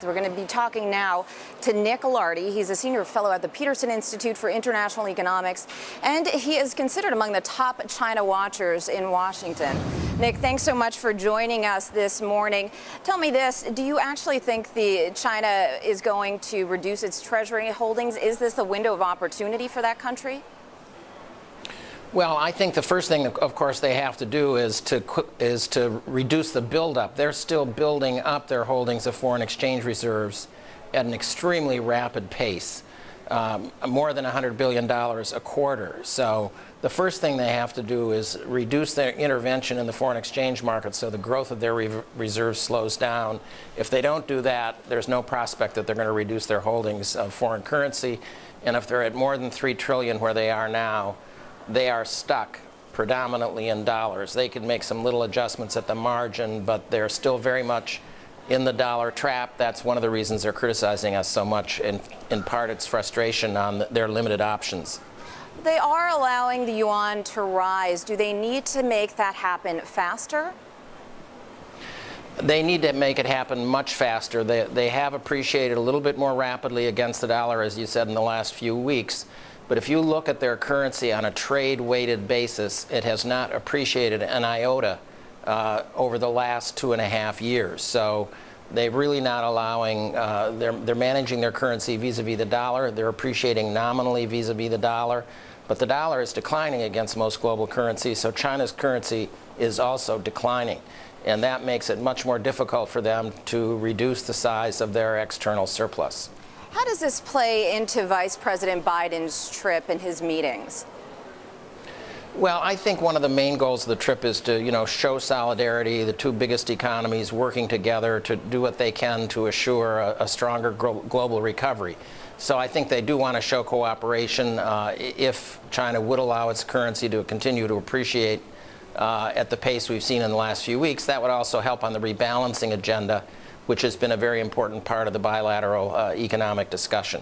We're going to be talking now to Nick Lardy. He's a senior fellow at the Peterson Institute for International Economics, and he is considered among the top China watchers in Washington. Nick, thanks so much for joining us this morning. Tell me this, do you actually think China is going to reduce its Treasury holdings? Is this a window of opportunity for that country? Well, I think the first thing, of course, they have to do is to reduce the buildup. They're still building up their holdings of foreign exchange reserves at an extremely rapid pace, more than $100 billion a quarter. So the first thing they have to do is reduce their intervention in the foreign exchange market so the growth of their reserves slows down. If they don't do that, there's no prospect that they're going to reduce their holdings of foreign currency. And if they're at more than $3 trillion where they are now, they are stuck predominantly in dollars. They could make some little adjustments at the margin, but they're still very much in the dollar trap. That's one of the reasons they're criticizing us so much. In part, it's frustration on their limited options. They are allowing the yuan to rise. Do they need to make that happen faster? They need to make it happen much faster. They have appreciated a little bit more rapidly against the dollar, as you said, in the last few weeks. But if you look at their currency on a trade-weighted basis, it has not appreciated an iota over the last 2.5 years. So they're really not allowing, they're managing their currency vis-a-vis the dollar. They're appreciating nominally vis-a-vis the dollar. But the dollar is declining against most global currencies, so China's currency is also declining. And that makes it much more difficult for them to reduce the size of their external surplus. How does this play into Vice President Biden's trip and his meetings? Well, I think one of the main goals of the trip is to, show solidarity, the two biggest economies working together to do what they can to assure a stronger global recovery. So I think they do want to show cooperation. If China would allow its currency to continue to appreciate at the pace we've seen in the last few weeks, that would also help on the rebalancing agenda, which has been a very important part of the bilateral economic discussion.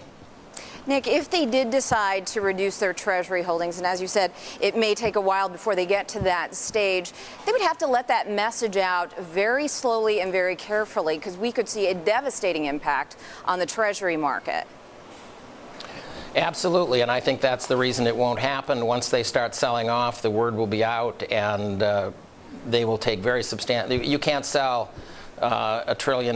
Nick, if they did decide to reduce their Treasury holdings, and as you said, it may take a while before they get to that stage, they would have to let that message out very slowly and very carefully, because we could see a devastating impact on the Treasury market. Absolutely, and I think that's the reason it won't happen. Once they start selling off, the word will be out, and they will take very substantial. You can't sell $1.5 trillion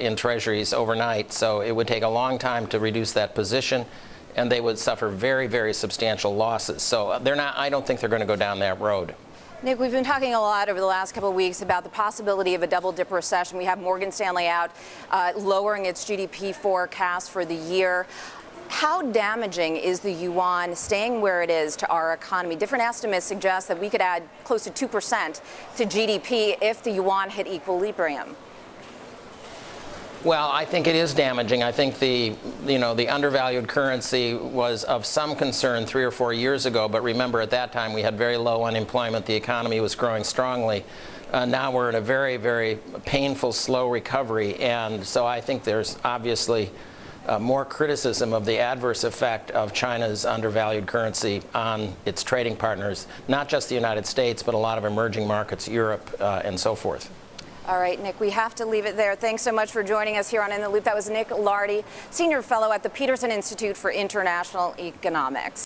in treasuries overnight, so it would take a long time to reduce that position, and they would suffer very, very substantial losses. So I don't think they're going to go down that road. Nick, we've been talking a lot over the last couple of weeks about the possibility of a double-dip recession. We have Morgan Stanley out lowering its GDP forecast for the year. How damaging is the yuan staying where it is to our economy? Different estimates suggest that we could add close to 2% to GDP if the yuan hit equilibrium. Well, I think it is damaging. I think the undervalued currency was of some concern 3 or 4 years ago, but remember at that time we had very low unemployment. The economy was growing strongly. Now we're in a very, very painful, slow recovery, and so I think there's obviously more criticism of the adverse effect of China's undervalued currency on its trading partners, not just the United States, but a lot of emerging markets, Europe, and so forth. All right, Nick, we have to leave it there. Thanks so much for joining us here on In the Loop. That was Nick Lardy, senior fellow at the Peterson Institute for International Economics.